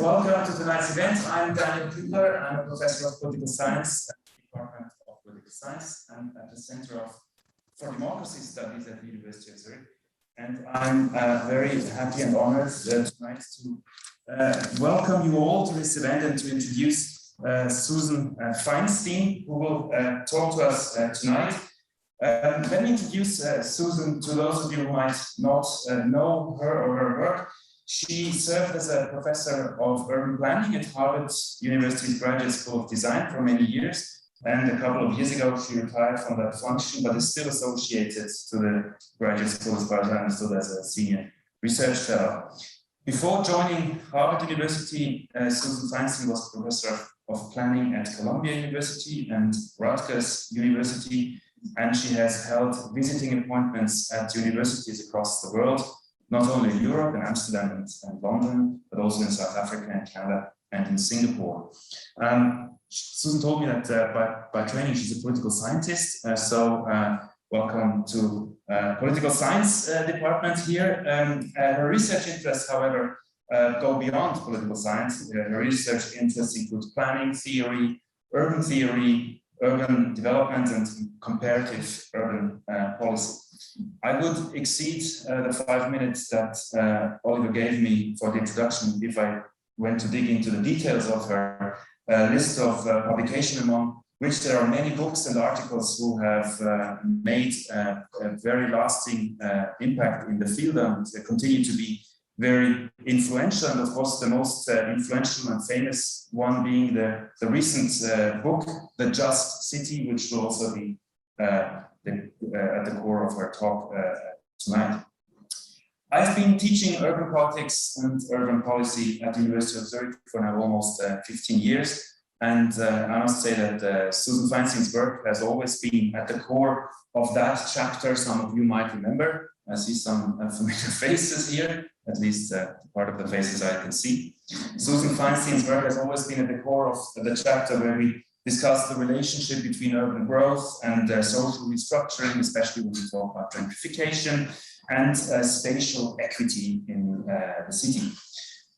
welcome to tonight's event. I'm Daniel Kübler. I'm a professor of political science at the Department of Political Science and at the Center for Democracy Studies at the University of Zurich. And I'm very happy and honored tonight to welcome you all to this event and to introduce Susan Fainstein, who will talk to us tonight. Let me introduce Susan to those of you who might not know her or her work. She served as a professor of urban planning at Harvard University's Graduate School of Design for many years. And a couple of years ago, she retired from that function, but is still associated to the Graduate School as far as I understood as a senior research fellow. Before joining Harvard University, Susan Fainstein was professor of planning at Columbia University and Rutgers University, and she has held visiting appointments at universities across the world, not only in Europe and Amsterdam and London, but also in South Africa and Canada and in Singapore. Susan told me that by training she's a political scientist, so welcome to political science department here. Her research interests, however, go beyond political science. Her research interests include planning theory, urban development, and comparative urban policy. I would exceed the 5 minutes that Oliver gave me for the introduction if I went to dig into the details of her list of publication, among which there are many books and articles who have made a very lasting impact in the field and continue to be very influential. And of course, the most influential and famous one being the recent book, The Just City, which will also be at the core of her talk tonight. I've been teaching urban politics and urban policy at the University of Zurich for now almost 15 years. And I must say that Susan Fainstein's work has always been at the core of that chapter. Some of you might remember. I see some familiar faces here, at least part of the faces I can see. Susan Fainstein's work has always been at the core of the chapter where we discuss the relationship between urban growth and social restructuring, especially when we talk about gentrification and spatial equity in the city.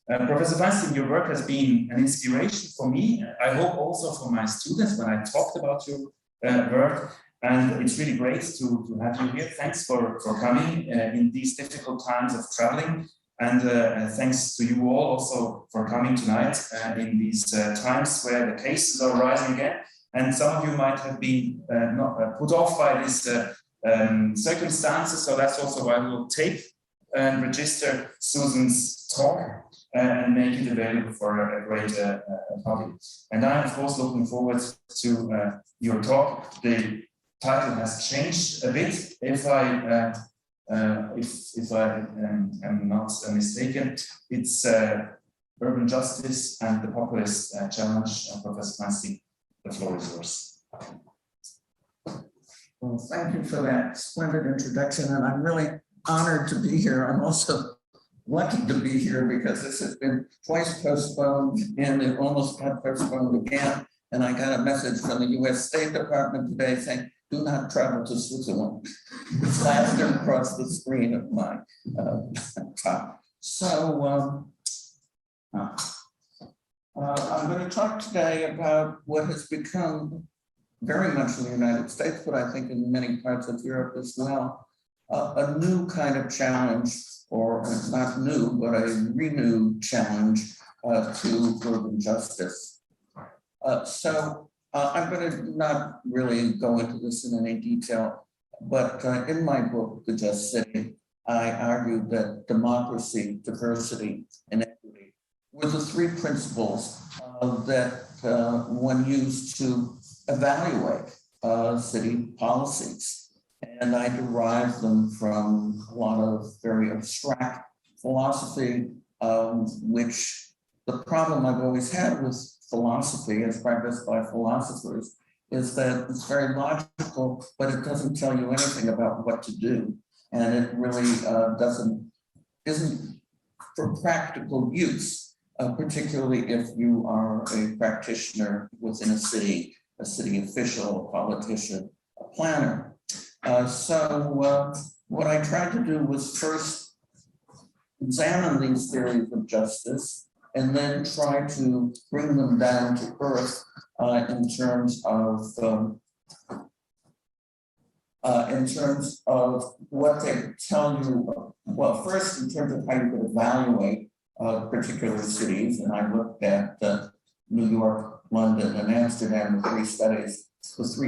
Professor Fainstein, your work has been an inspiration for me. I hope also for my students when I talked about your work. And it's really great to have you here. Thanks for coming in these difficult times of traveling. And thanks to you all also for coming tonight in these times where the cases are rising again. And some of you might have been put off by these circumstances. So that's also why we will tape and register Susan's talk and make it available for a greater public. And I'm, of course, looking forward to your talk. The title has changed a bit, if I am not mistaken. It's Urban Justice and the Populist Challenge. Professor Fainstein, the floor is yours. Well, thank you for that splendid introduction, and I'm really honored to be here. I'm also lucky to be here because this has been twice postponed, and it almost got postponed again. And I got a message from the US State Department today saying, do not travel to Switzerland. It's plastered across the screen of my top. So I'm going to talk today about what has become very much in the United States, but I think in many parts of Europe as well, a new kind of challenge, or not new, but a renewed challenge to urban justice. I'm going to not really go into this in any detail, but in my book, The Just City, I argued that democracy, diversity, and equity were the three principles that one used to evaluate city policies. And I derived them from a lot of very abstract philosophy, which the problem I've always had with philosophy as practiced by philosophers is that it's very logical, but it doesn't tell you anything about what to do. And it really isn't for practical use, particularly if you are a practitioner within a city official, a politician, a planner. What I tried to do was first examine these theories of justice and then try to bring them down to earth in terms of what they could tell you. Well, first, in terms of how you could evaluate particular cities, and I looked at New York, London, and Amsterdam, the three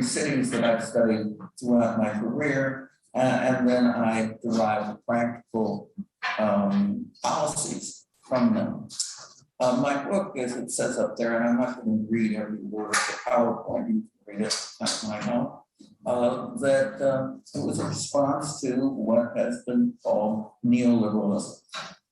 cities that I've studied throughout my career, and then I derived practical policies from them. My book, as it says up there, and I'm not going to read every word of the PowerPoint, you can read it, that might help, that it was a response to what has been called neoliberalism,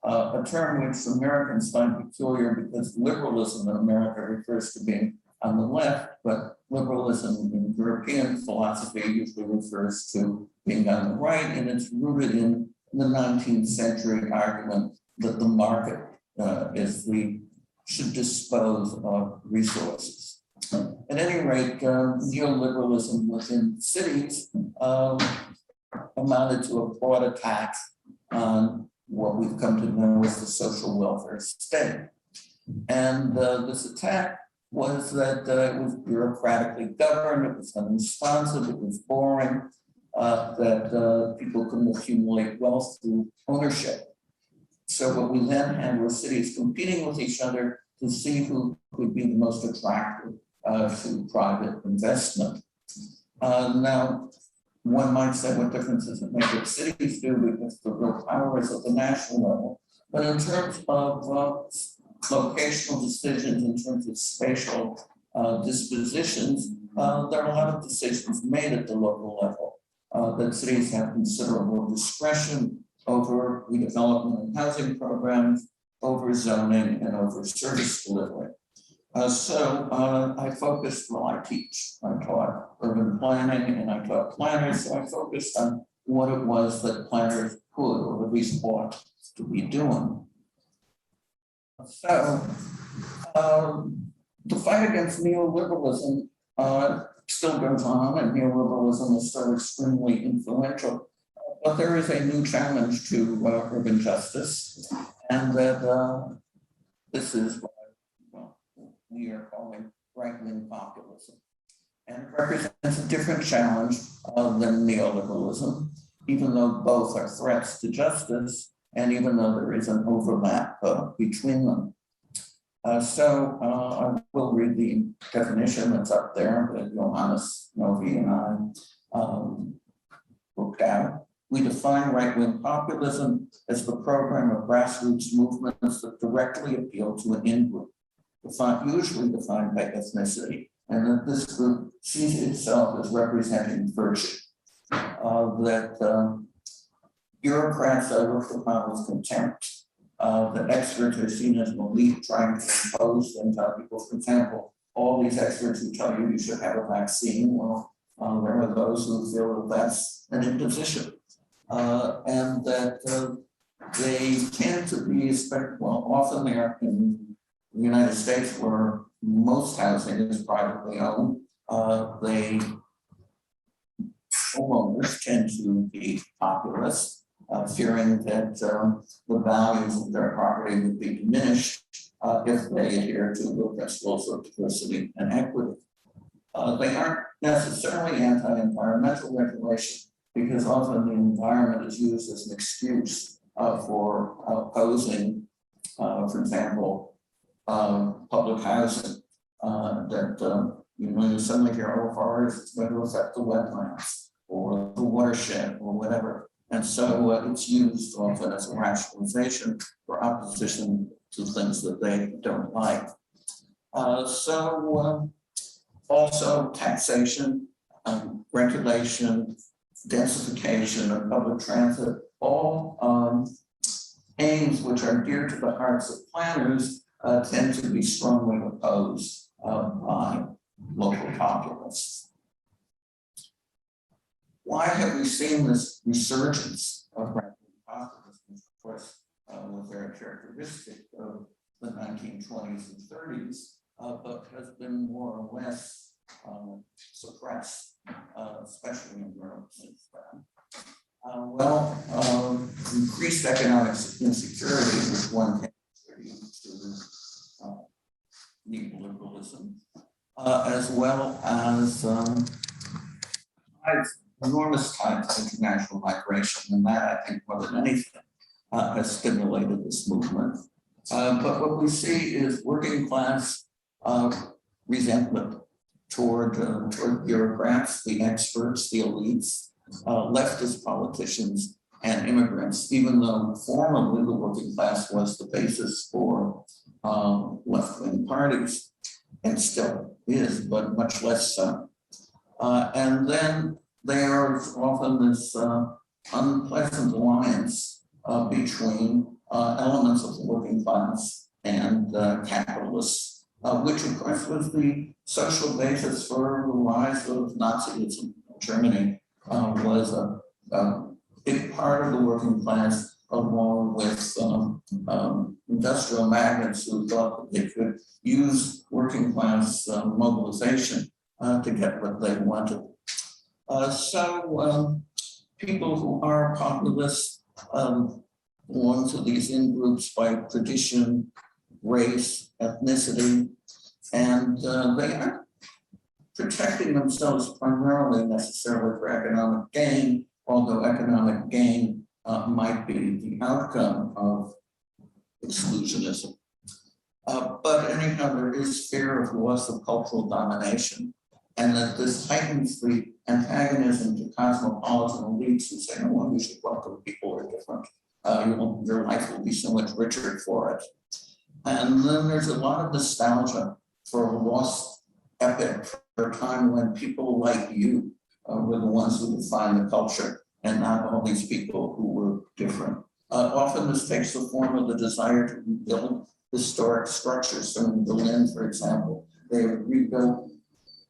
a term which Americans find peculiar because liberalism in America refers to being on the left, but liberalism in European philosophy usually refers to being on the right, and it's rooted in the 19th century argument that the market should dispose of resources. At any rate, neoliberalism within cities amounted to a broad attack on what we've come to know as the social welfare state. And this attack was that it was bureaucratically governed, it was unresponsive, it was boring, that people couldn't accumulate wealth through ownership. So what we then had were cities competing with each other to see who could be the most attractive to private investment. Now, one might say, what difference does it make what cities do, because the real power is at the national level. But in terms of locational decisions, in terms of spatial dispositions, there are a lot of decisions made at the local level that cities have considerable discretion over redevelopment and housing programs, over zoning, and over service delivery. I focused, well, I taught urban planning and I taught planners, so I focused on what it was that planners could, or at least ought to be doing. So the fight against neoliberalism still goes on, and neoliberalism is still extremely influential. But there is a new challenge to urban justice, and that this is what we are calling right-wing populism. And it represents a different challenge than neoliberalism, even though both are threats to justice, and even though there is an overlap between them. I will read the definition that's up there that Johannes Novi and I looked at. We define right-wing populism as the program of grassroots movements that directly appeal to an in-group, usually defined by ethnicity, and that this group sees itself as representing virtue. Bureaucrats are looked upon with contempt. The experts are seen as an elite trying to impose and tell people, for example, all these experts who tell you should have a vaccine. Well, there are those who feel that that's an imposition. And that they tend to be, often they are in the United States where most housing is privately owned. Homeowners tend to be populist, fearing that the values of their property would be diminished if they adhere to the principles of diversity and equity. They aren't necessarily anti-environmental regulation, because often the environment is used as an excuse for opposing, for example, public housing. You suddenly hear, oh, forest, it's going to affect the wetlands or the watershed or whatever. And so it's used often as a rationalization for opposition to things that they don't like. Also taxation, regulation, densification of public transit, all aims which are dear to the hearts of planners tend to be strongly opposed by local populists. Why have we seen this resurgence of right-wing populism? Of course, was very characteristic of the 1920s and 30s, but has been more or less suppressed, especially in Europe since then. Increased economic insecurity, which one can attribute to neoliberalism, as well as enormous types of international migration, and that I think more than anything has stimulated this movement. But what we see is working class resentment toward bureaucrats, the experts, the elites, leftist politicians, and immigrants, even though formerly the working class was the basis for left-wing parties, and still is, but much less so. And then there's often this unpleasant alliance between elements of the working class and capitalists, which of course was the social basis for the rise of Nazism. Germany was a big part of the working class, along with industrial magnates who thought that they could use working class mobilization to get what they wanted. So people who are populists belong to these in-groups by tradition, race, ethnicity, and they aren't protecting themselves primarily necessarily for economic gain, although economic gain might be the outcome of exclusionism. But anyhow, there is fear of loss of cultural domination, and that this heightens the antagonism to cosmopolitan elites who say, no, you should welcome people who are different. Your life will be so much richer for it. And then there's a lot of nostalgia for a lost epic, for a time when people like you were the ones who defined the culture, and not all these people who were different. Often this takes the form of the desire to rebuild historic structures. So in Berlin, for example, they rebuilt,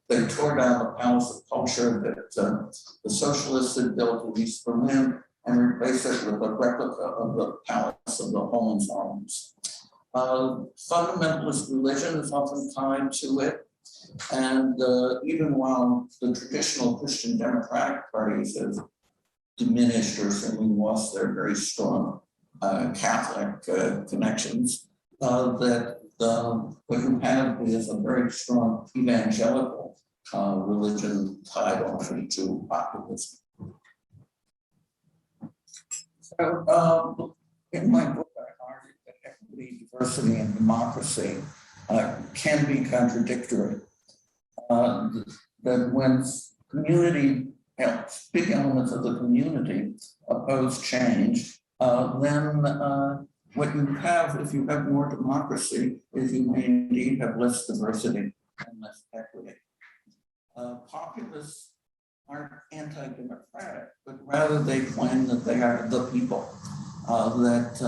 they tore down the Palace of Culture that the socialists had built in East Berlin and replaced it with a replica of the Palace of the Hohenzollerns. Fundamentalist religion is often tied to it. And even while the traditional Christian democratic parties have diminished or certainly lost their very strong Catholic connections, that what you have is a very strong evangelical religion tied often to populism. So in my book, I argue that equity, diversity, and democracy can be contradictory. That when community, big elements of the community oppose change, then what you have, if you have more democracy, is you may indeed have less diversity and less equity. Populists aren't anti-democratic, but rather they claim that they are the people, that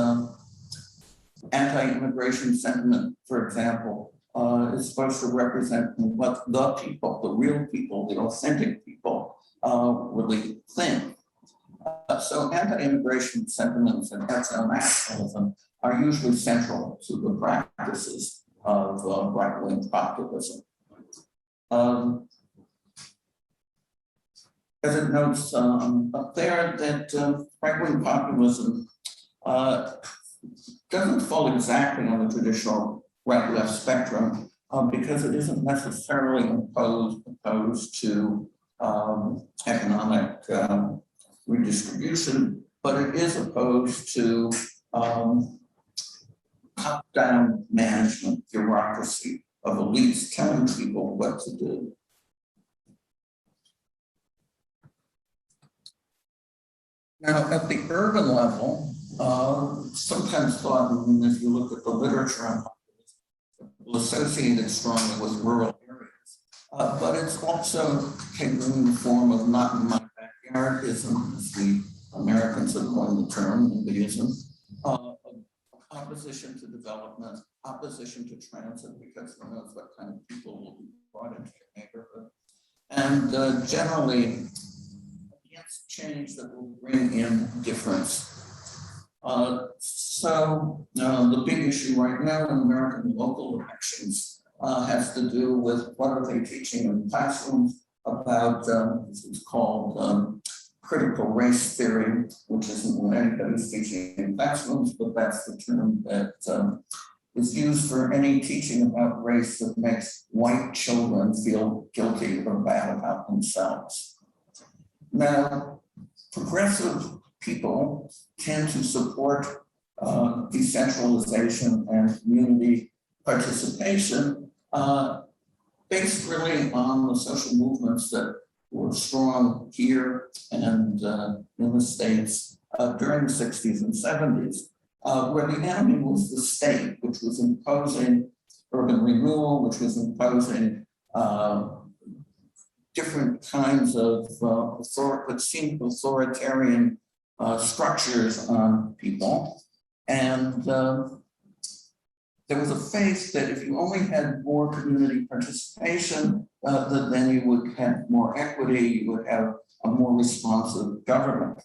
anti-immigration sentiment, for example, is supposed to represent what the people, the real people, the authentic people really think. So anti-immigration sentiments and ethno-nationalism are usually central to the practices of right-wing populism. As it notes up there, that right-wing populism doesn't fall exactly on the traditional right-left spectrum because it isn't necessarily opposed to economic redistribution, but it is opposed to top-down management, bureaucracy of elites telling people what to do. Now, at the urban level, sometimes thought, and if you look at the literature on populism, will associate it strongly with rural areas, but it's also taken the form of not in my backyardism, as the Americans have coined the term, NIMBYism, opposition to development, opposition to transit, because who knows what kind of people will be brought into your neighborhood, and generally against change that will bring in difference. So the big issue right now in American local elections has to do with what are they teaching in classrooms about it's called critical race theory, which isn't what anybody's teaching in classrooms, but that's the term that is used for any teaching about race that makes white children feel guilty or bad about themselves. Now, progressive people tend to support decentralization and community participation based really on the social movements that were strong here and in the States during the 60s and 70s, where the enemy was the state, which was imposing urban renewal, which was imposing different kinds of what seemed authoritarian structures on people. And there was a faith that if you only had more community participation, that then you would have more equity, you would have a more responsive government.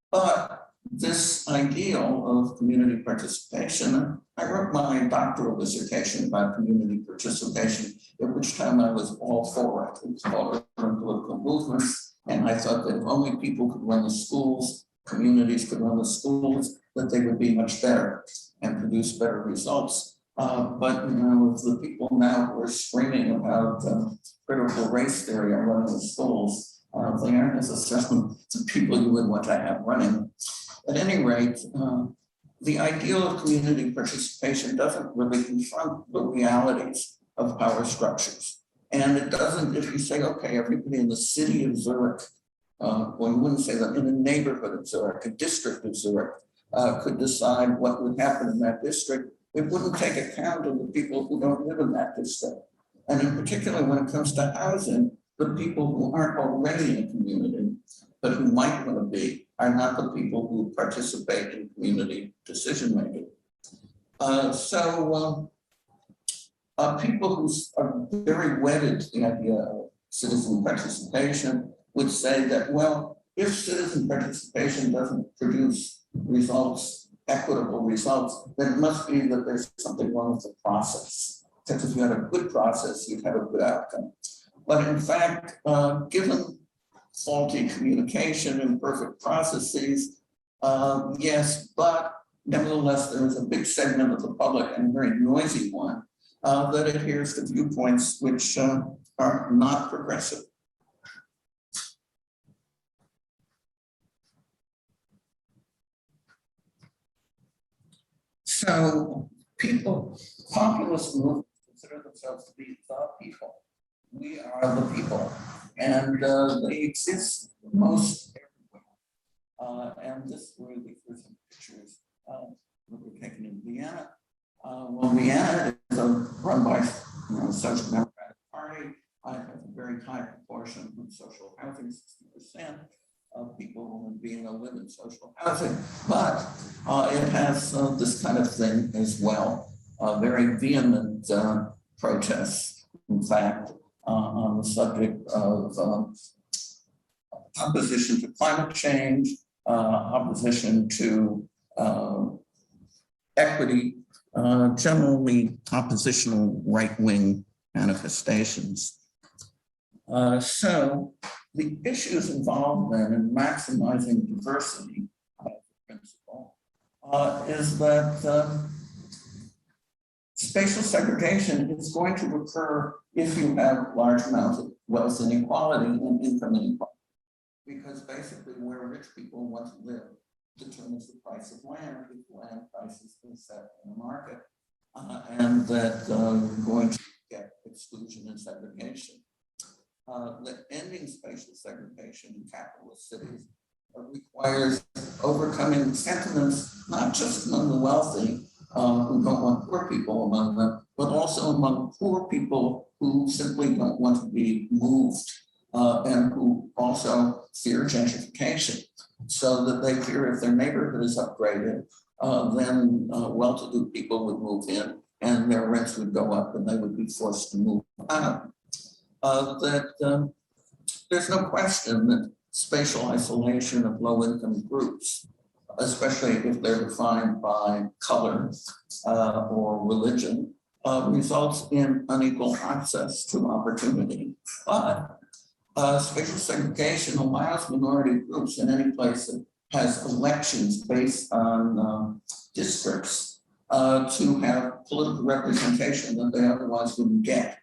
But this ideal of community participation, I wrote my doctoral dissertation about community participation, at which time I was all for it. It was called Urban Political Movements, and I thought that if only people could run the schools, communities could run the schools, that they would be much better and produce better results. But you know, the people now who are screaming about critical race theory and running the schools, they aren't necessarily the people you would want to have running. At any rate, the ideal of community participation doesn't really confront the realities of power structures. And it doesn't, if you say, okay, everybody in the city of Zurich, well, you wouldn't say that, in a neighborhood of Zurich, a district of Zurich, could decide what would happen in that district, it wouldn't take account of the people who don't live in that district. And in particular, when it comes to housing, the people who aren't already in a community, but who might want to be, are not the people who participate in community decision-making. People who are very wedded to the idea of citizen participation would say that, well, if citizen participation doesn't produce results, equitable results, then it must be that there's something wrong with the process. Because if you had a good process, you'd have a good outcome. But in fact, given faulty communication, imperfect processes, yes, but nevertheless, there is a big segment of the public, and a very noisy one, that adheres to viewpoints which are not progressive. So populist movements consider themselves to be the people. We are the people, and they exist most everywhere. And this really was some pictures that were taken in Vienna. Well, Vienna is run by Social Democratic Party. I have a very high proportion of social housing, 60% of people in Vienna live in social housing, but it has this kind of thing as well. Very vehement protests, in fact, on the subject of opposition to climate change, opposition to equity, generally oppositional right-wing manifestations. So the issues involved then in maximizing diversity, principle, is that spatial segregation is going to occur if you have large amounts of wealth inequality and income inequality, because basically where rich people want to live determines the price of land if land prices are set in the market, and that you're going to get exclusion and segregation. That ending spatial segregation in capitalist cities requires overcoming sentiments, not just among the wealthy who don't want poor people among them, but also among poor people who simply don't want to be moved and who also fear gentrification, so that they fear if their neighborhood is upgraded, then well-to-do people would move in and their rents would go up and they would be forced to move out. There's no question that spatial isolation of low-income groups, especially if they're defined by color or religion, results in unequal access to opportunity. But spatial segregation allows minority groups in any place that has elections based on districts to have political representation that they otherwise wouldn't get.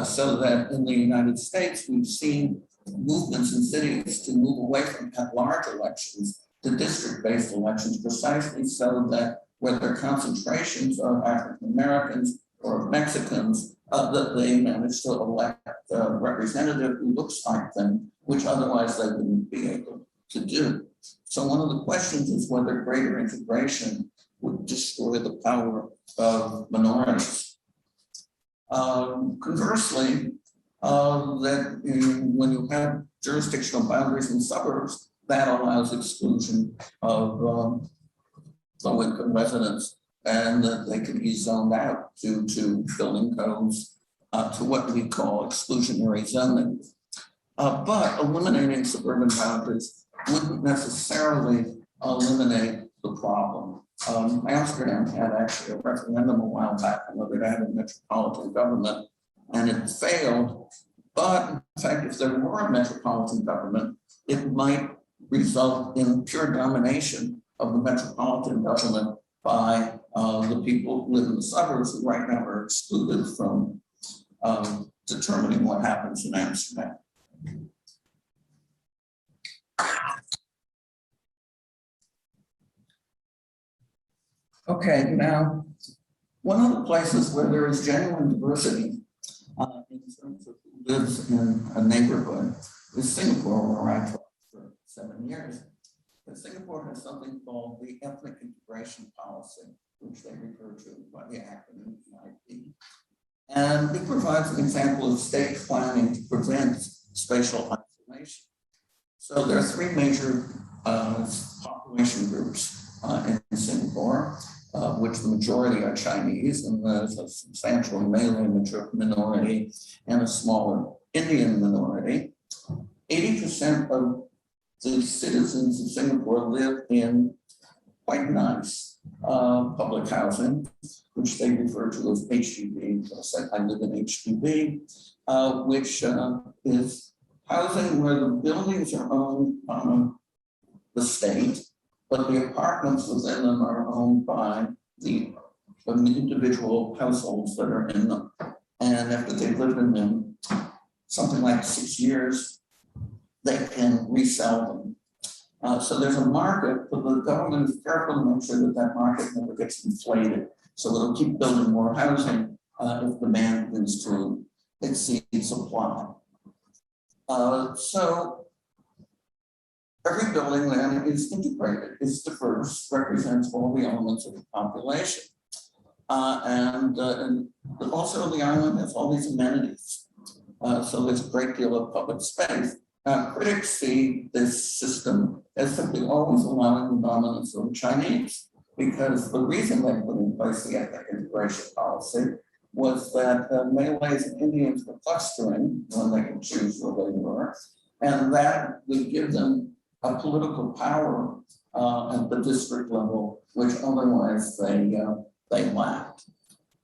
So that in the United States, we've seen movements in cities to move away from at-large elections to district-based elections, precisely so that where there are concentrations of African Americans or of Mexicans, that they manage to elect a representative who looks like them, which otherwise they wouldn't be able to do. So one of the questions is whether greater integration would destroy the power of minorities. Conversely, when you have jurisdictional boundaries in suburbs, that allows exclusion of low-income residents, and that they can be zoned out due to building codes, to what we call exclusionary zoning. But eliminating suburban boundaries wouldn't necessarily eliminate the problem. Amsterdam had actually a referendum a while back on whether to have a metropolitan government, and it failed. But in fact, if there were a metropolitan government, it might result in pure domination of the metropolitan government by the people who live in the suburbs, who right now are excluded from determining what happens in Amsterdam. Okay, now, one of the places where there is genuine diversity in terms of who lives in a neighborhood is Singapore, where I taught for 7 years. But Singapore has something called the Ethnic Integration Policy, which they refer to by the acronym EIP. And it provides an example of state planning to prevent spatial isolation. So there are 3 major population groups in Singapore, which the majority are Chinese, and there's a substantial Malay minority and a smaller Indian minority. 80% of the citizens of Singapore live in quite nice public housing, which they refer to as HDB. So I live in HDB, which is housing where the buildings are owned by the state, but the apartments within them are owned by the individual households that are in them. And after they've lived in them something like 6 years, they can resell them. So there's a market, but the government is careful to make sure that that market never gets inflated. So it'll keep building more housing if demand begins to exceed supply. So every building then is integrated, is diverse, represents all the elements of the population. And also the island has all these amenities. So there's a great deal of public space. Critics see this system as simply always allowing the dominance of the Chinese, because the reason they put in place the ethnic integration policy was that Malays and Indians were clustering when they could choose where they were, and that would give them a political power at the district level, which otherwise they lacked.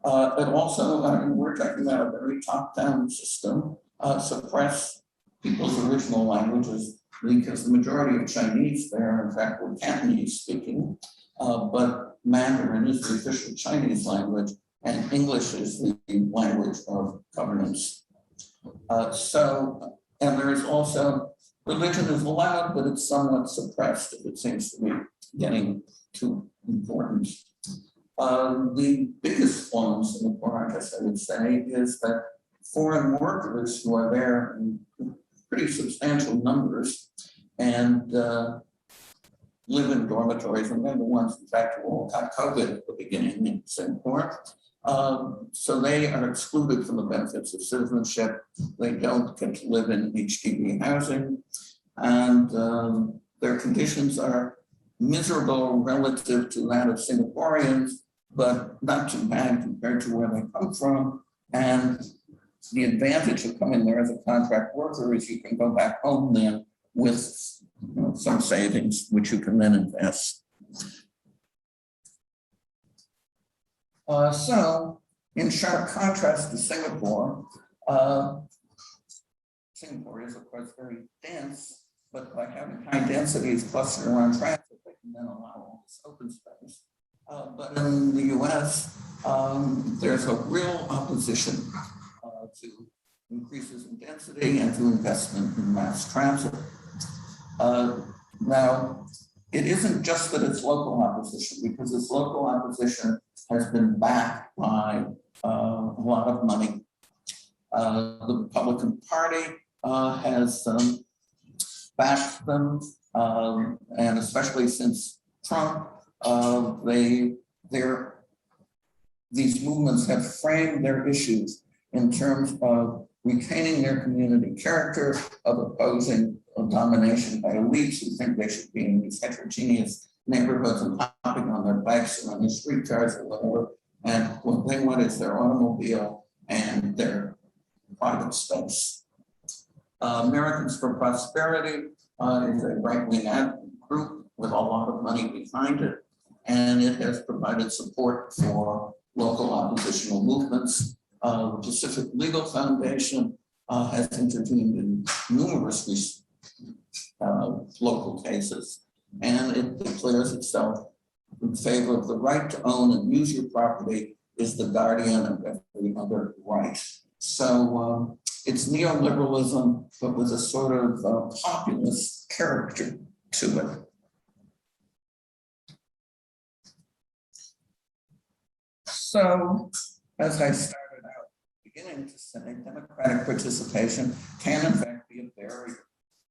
But also, we're talking about a very top-down system, suppress people's original languages, because the majority of Chinese there, in fact, were Cantonese speaking, but Mandarin is the official Chinese language, and English is the language of governance. And there is also, religion is allowed, but it's somewhat suppressed if it seems to be getting too important. The biggest flaw in Singapore, I guess I would say, is that foreign workers who are there in pretty substantial numbers and live in dormitories, and they're the ones, in fact, who all got COVID at the beginning in Singapore. So they are excluded from the benefits of citizenship. They don't get to live in HDB housing, and their conditions are miserable relative to that of Singaporeans, but not too bad compared to where they come from. And the advantage of coming there as a contract worker is you can go back home then with some savings, which you can then invest. So, in sharp contrast to Singapore, Singapore is, of course, very dense, but by having high densities clustered around traffic, they can then allow all this open space. But in the US, there's a real opposition to increases in density and to investment in mass transit. Now, it isn't just that it's local opposition, because this local opposition has been backed by a lot of money. The Republican Party has backed them, and especially since Trump, these movements have framed their issues in terms of retaining their community character, of opposing domination by elites who think they should be in these heterogeneous neighborhoods and hopping on their bikes or on their streetcars or whatever. And what they want is their automobile and their private space. Americans for Prosperity is a right-wing group with a lot of money behind it, and it has provided support for local oppositional movements. The Pacific Legal Foundation has intervened in numerous local cases, and it declares itself in favor of the right to own and use your property is the guardian of every other right. So it's neoliberalism, but with a sort of populist character to it. So, as I started out beginning to say, democratic participation can in fact be a barrier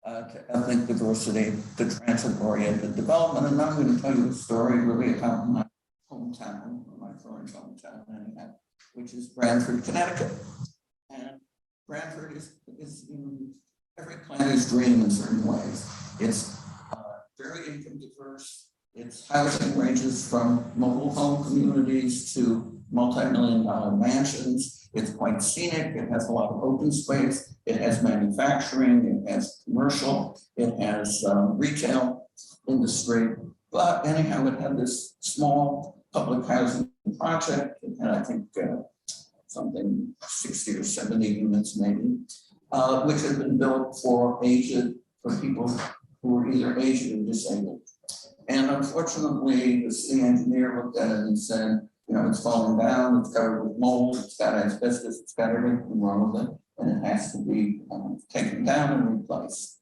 to ethnic diversity, to transit-oriented development. And I'm going to tell you a story really about my hometown, or my current hometown anyhow, which is Branford, Connecticut. And Branford is in every planner's dream in certain ways. It's very income diverse. Its housing ranges from mobile home communities to multi-million-dollar mansions. It's quite scenic. It has a lot of open space. It has manufacturing. It has commercial. It has retail industry. But anyhow, it had this small public housing project. It had, I think, something 60 or 70 units maybe, which had been built for people who were either aged or disabled. And unfortunately, the city engineer looked at it and said, you know, it's falling down, it's covered with mold, it's got asbestos, it's got everything wrong with it, and it has to be taken down and replaced.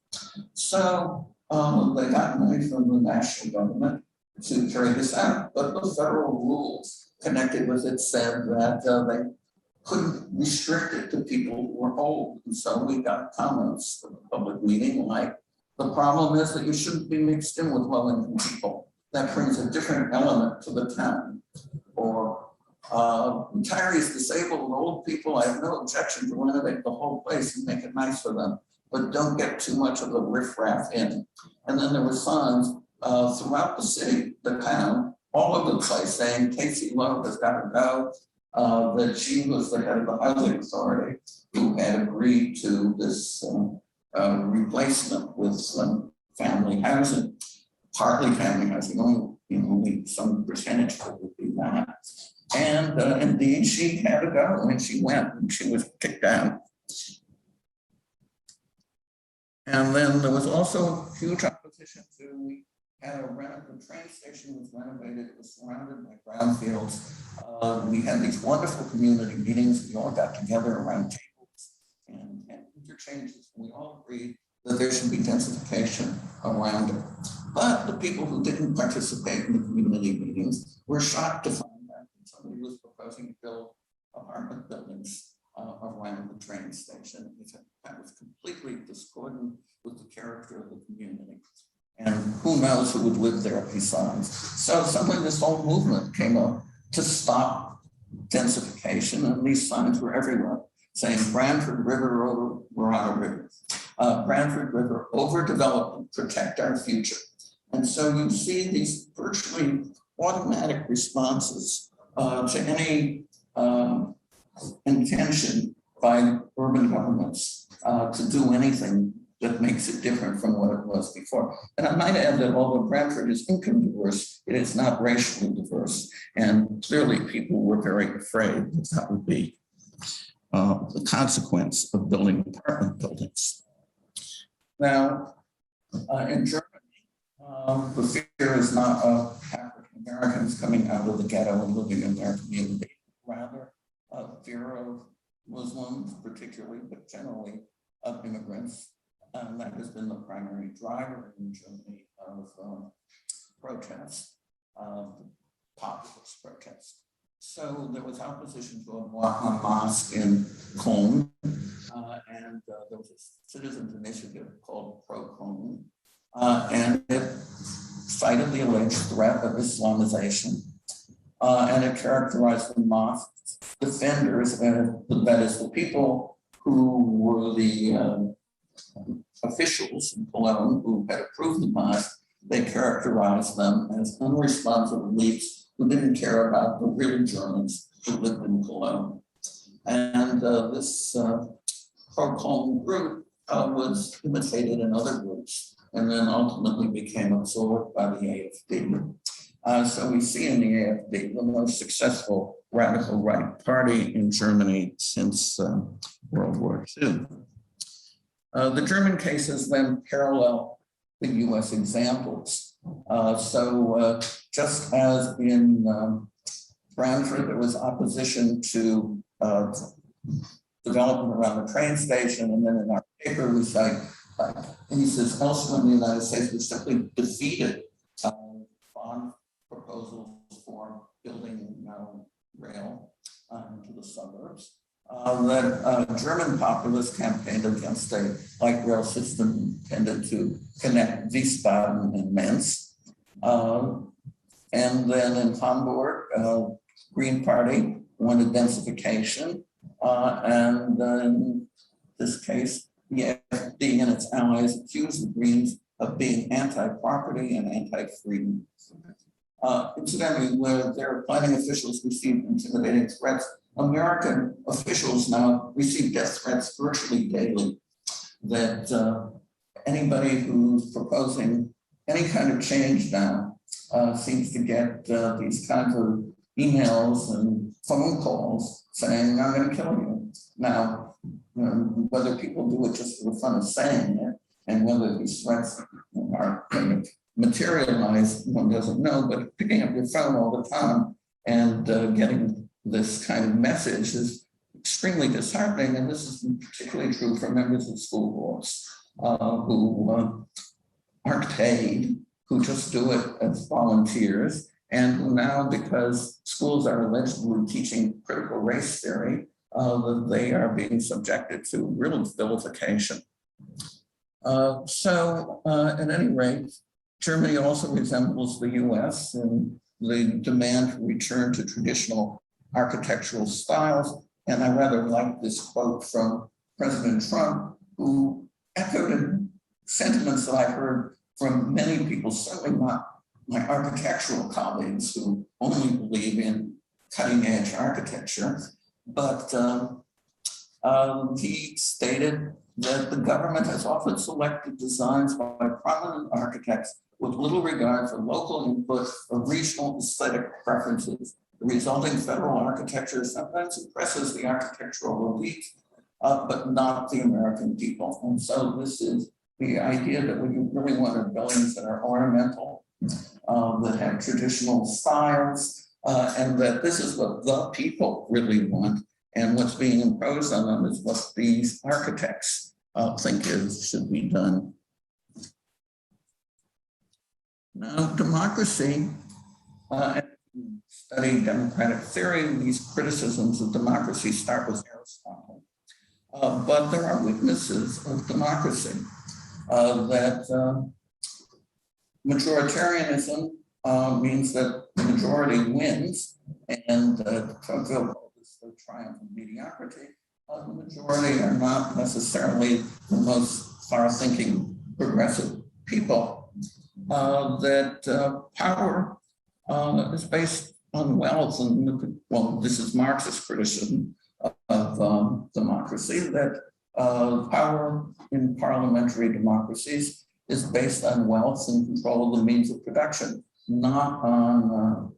So they got money from the national government to carry this out, but the federal rules connected with it said that they couldn't restrict it to people who were old. And so we got comments at the public meeting like, the problem is that you shouldn't be mixed in with low-income people. That brings a different element to the town. Or retirees, disabled, old people, I have no objection to renovate the whole place and make it nice for them, but don't get too much of the riffraff in. And then there were signs throughout the city, the town, all over the place saying Casey Lowe has got to go, that she was the head of the housing authority who had agreed to this replacement with family housing, partly family housing, only some percentage would be that. And indeed, she had to go, and she went, and she was kicked out. And then there was also huge opposition to, we had the train station was renovated, it was surrounded by brownfields. We had these wonderful community meetings, we all got together around tables and interchanges, and we all agreed that there should be densification around it. But the people who didn't participate in the community meetings were shocked to find that somebody was proposing to build apartment buildings around the train station. That was completely discordant with the character of the community. And who knows who would live there besides. So suddenly this whole movement came up to stop densification, and these signs were everywhere saying Branford River over Aarau River. Branford River overdevelopment, protect our future. And so you see these virtually automatic responses to any intention by urban governments to do anything that makes it different from what it was before. And I might add that although Branford is income diverse, it is not racially diverse. And clearly people were very afraid that that would be the consequence of building apartment buildings. Now, in Germany, the fear is not of African Americans coming out of the ghetto and living in their community, rather fear of Muslims particularly, but generally of immigrants. And that has been the primary driver in Germany of protests, populist protests. So there was opposition to a mosque in Cologne, and there was a citizens initiative called Pro-Cologne, and it cited the alleged threat of Islamization, and it characterized the mosque defenders, that is, the people who were the officials in Cologne who had approved the mosque. They characterized them as unresponsive elites who didn't care about the real Germans who lived in Cologne. And this pro-Cologne group was imitated in other groups and then ultimately became absorbed by the AfD. So we see in the AfD the most successful radical right party in Germany since World War II. The German cases then parallel the US examples. So just as in Frankfurt, there was opposition to development around the train station, and then in our paper we cite cases elsewhere in the United States which simply defeated bond proposals for building rail into the suburbs. That German populists campaigned against a light rail system intended to connect Wiesbaden and Mainz. And then in Hamburg, Green Party wanted densification. And in this case, the AfD and its allies accused the Greens of being anti-property and anti-freedom. Incidentally, where their planning officials received intimidating threats, American officials now receive death threats virtually daily, that anybody who's proposing any kind of change now seems to get these kinds of emails and phone calls saying, I'm going to kill you. Now, whether people do it just for the fun of saying it, and whether these threats are going to materialize, one doesn't know, but picking up your phone all the time and getting this kind of message is extremely disheartening. And this is particularly true for members of school boards who aren't paid, who just do it as volunteers, and who now, because schools are allegedly teaching critical race theory, that they are being subjected to real vilification. At any rate, Germany also resembles the US in the demand for return to traditional architectural styles. And I rather like this quote from President Trump, who echoed sentiments that I heard from many people, certainly not my architectural colleagues who only believe in cutting edge architecture, but he stated that the government has often selected designs by prominent architects with little regard for local input or regional aesthetic preferences. The resulting federal architecture sometimes impresses the architectural elite, but not the American people. And so this is the idea that when you really want buildings that are ornamental, that have traditional styles, and that this is what the people really want, and what's being imposed on them is what these architects think should be done. Now, democracy, study democratic theory, these criticisms of democracy start with Aristotle. But there are weaknesses of democracy, that majoritarianism means that the majority wins, and Tocqueville called this the triumph of mediocrity. The majority are not necessarily the most far-thinking progressive people. That power is based on wealth, and well, this is Marxist criticism of democracy, that power in parliamentary democracies is based on wealth and control of the means of production, not on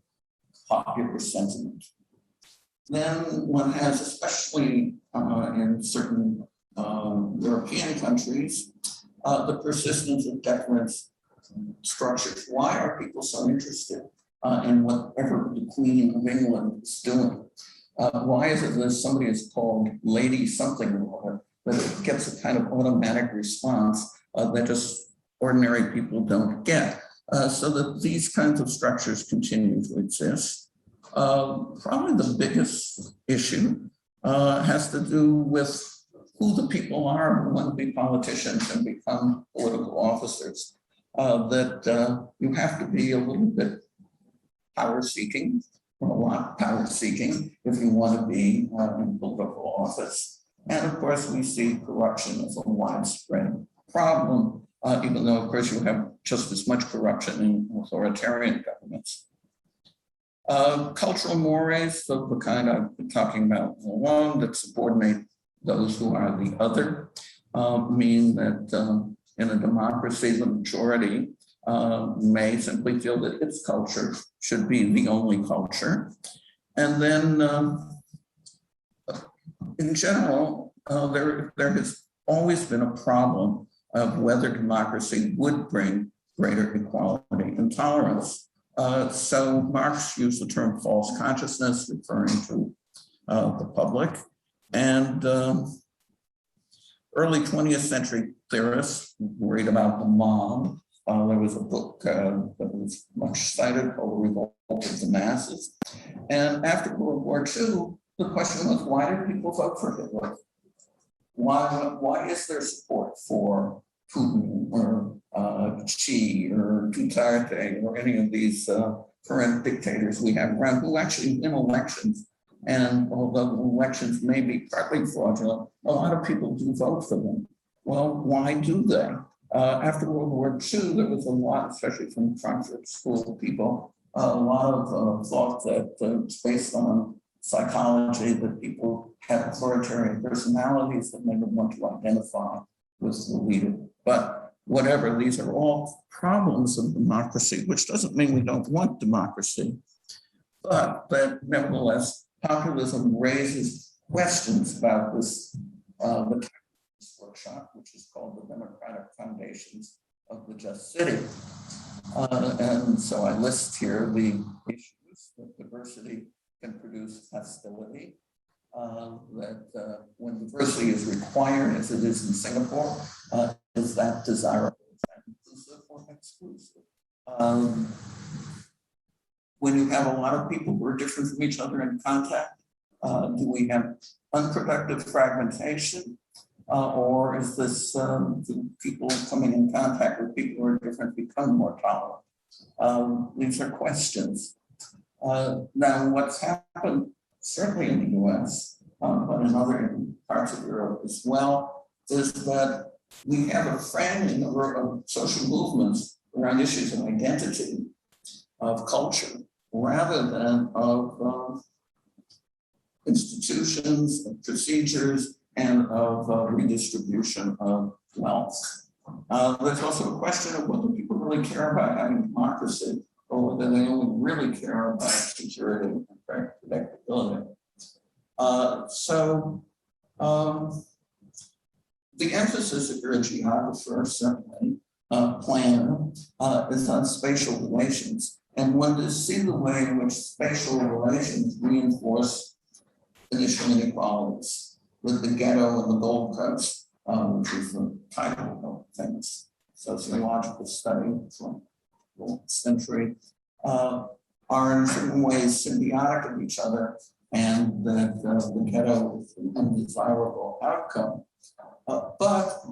popular sentiment. Then one has, especially in certain European countries, the persistence of deference structures. Why are people so interested in whatever the Queen of England is doing. Why is it that somebody is called Lady something or other, that it gets a kind of automatic response that just ordinary people don't get? So that these kinds of structures continue to exist. Probably the biggest issue has to do with who the people are who want to be politicians and become political officers. That you have to be a little bit power-seeking, or a lot power-seeking, if you want to be in political office. And of course, we see corruption as a widespread problem, even though, of course, you have just as much corruption in authoritarian governments. Cultural mores of the kind I've been talking about all along that subordinate those who are the other mean that in a democracy, the majority may simply feel that its culture should be the only culture. And then in general, there has always been a problem of whether democracy would bring greater equality and tolerance. So Marx used the term false consciousness, referring to the public. And early 20th century theorists worried about the mob. There was a book that was much cited called Revolt of the Masses. And after World War II, the question was, why did people vote for Hitler? Why is there support for Putin or Xi or Duterte or any of these current dictators we have around who actually win elections? And although elections may be partly fraudulent, a lot of people do vote for them. Well, why do they? After World War II, there was a lot, especially from Frankfurt School people, a lot of thought that it's based on psychology, that people have authoritarian personalities that never want to identify with the leader. But whatever, these are all problems of democracy, which doesn't mean we don't want democracy, but that nevertheless, populism raises questions about this, the workshop, which is called the Democratic Foundations of the Just City. And so I list here the issues that diversity can produce hostility, that when diversity is required, as it is in Singapore, is that desirable? Is that inclusive or exclusive? When you have a lot of people who are different from each other in contact, do we have unproductive fragmentation? Or is this do people coming in contact with people who are different become more tolerant? These are questions. Now, what's happened, certainly in the US, but in other parts of Europe as well, is that we have a framing of social movements around issues of identity, of culture, rather than of institutions, of procedures, and of redistribution of wealth. There's also a question of whether people really care about having democracy or whether they only really care about security and predictability. The emphasis, if you're a geographer, certainly, planner, is on spatial relations. And one to see the way in which spatial relations reinforce initial inequalities, with the ghetto and the Gold Coast, which is the title of a famous sociological study from the 12th century, are in certain ways symbiotic of each other, and that the ghetto is an undesirable outcome. But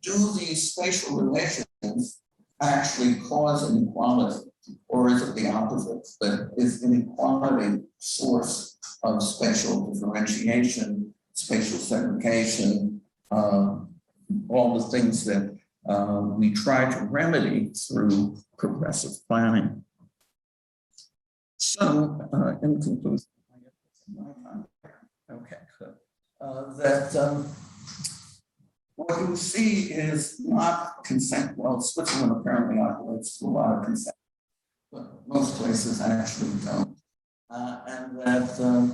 do these spatial relations actually cause inequality, or is it the opposite, that is inequality source of spatial differentiation, spatial segregation, all the things that we try to remedy through progressive planning? So, in conclusion, okay, good. That what you see is not consent. Well, Switzerland apparently operates with a lot of consent, but most places actually don't. And that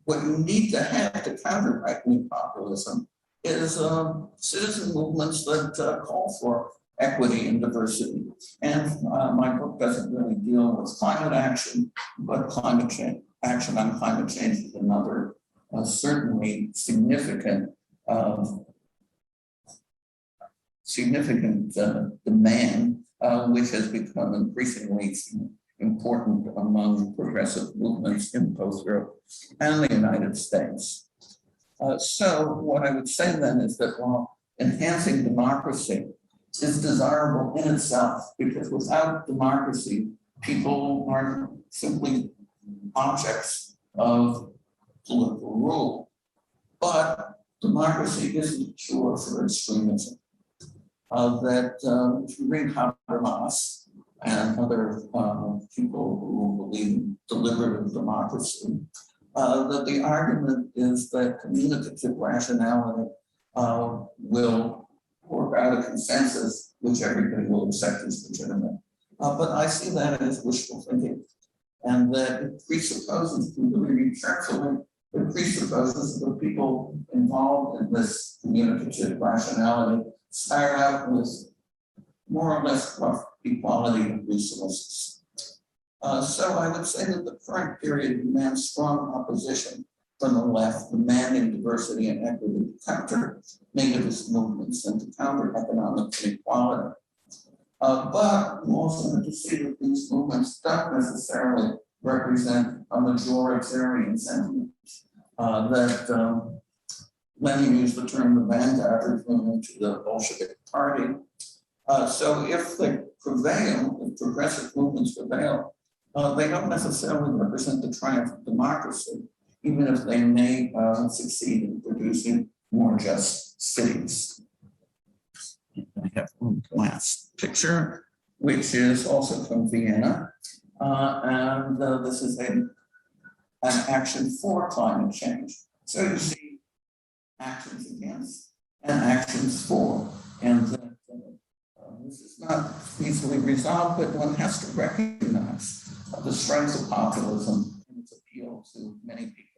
what you need to have to counter right-wing populism is citizen movements that call for equity and diversity, And my book doesn't really deal with climate action, but climate change, action on climate change is another certainly significant demand, which has become increasingly important among progressive movements in both Europe and the United States. So what I would say then is that while enhancing democracy is desirable in itself, because without democracy, people are simply objects of political rule. But democracy isn't cure for extremism. If you read Habermas and other people who believe in deliberative democracy, that the argument is that communicative rationality will work out a consensus which everybody will accept as legitimate. But I see that as wishful thinking, and that it presupposes, to really read carefully, it presupposes that the people involved in this communicative rationality start out with more or less rough equality of resources. So I would say that the current period demands strong opposition from the left, demanding diversity and equity to counter negativist movements and to counter economic inequality. But we also have to see that these movements don't necessarily represent a majoritarian sentiment. Lenin used the term the vanguard movement to the Bolshevik Party. So if they prevail, if progressive movements prevail, they don't necessarily represent the triumph of democracy, even if they may succeed in producing more just cities. I have one last picture, which is also from Vienna. And this is an action for climate change. So you see actions against and actions for. And this is not easily resolved, but one has to recognize the strength of populism and its appeal to many people.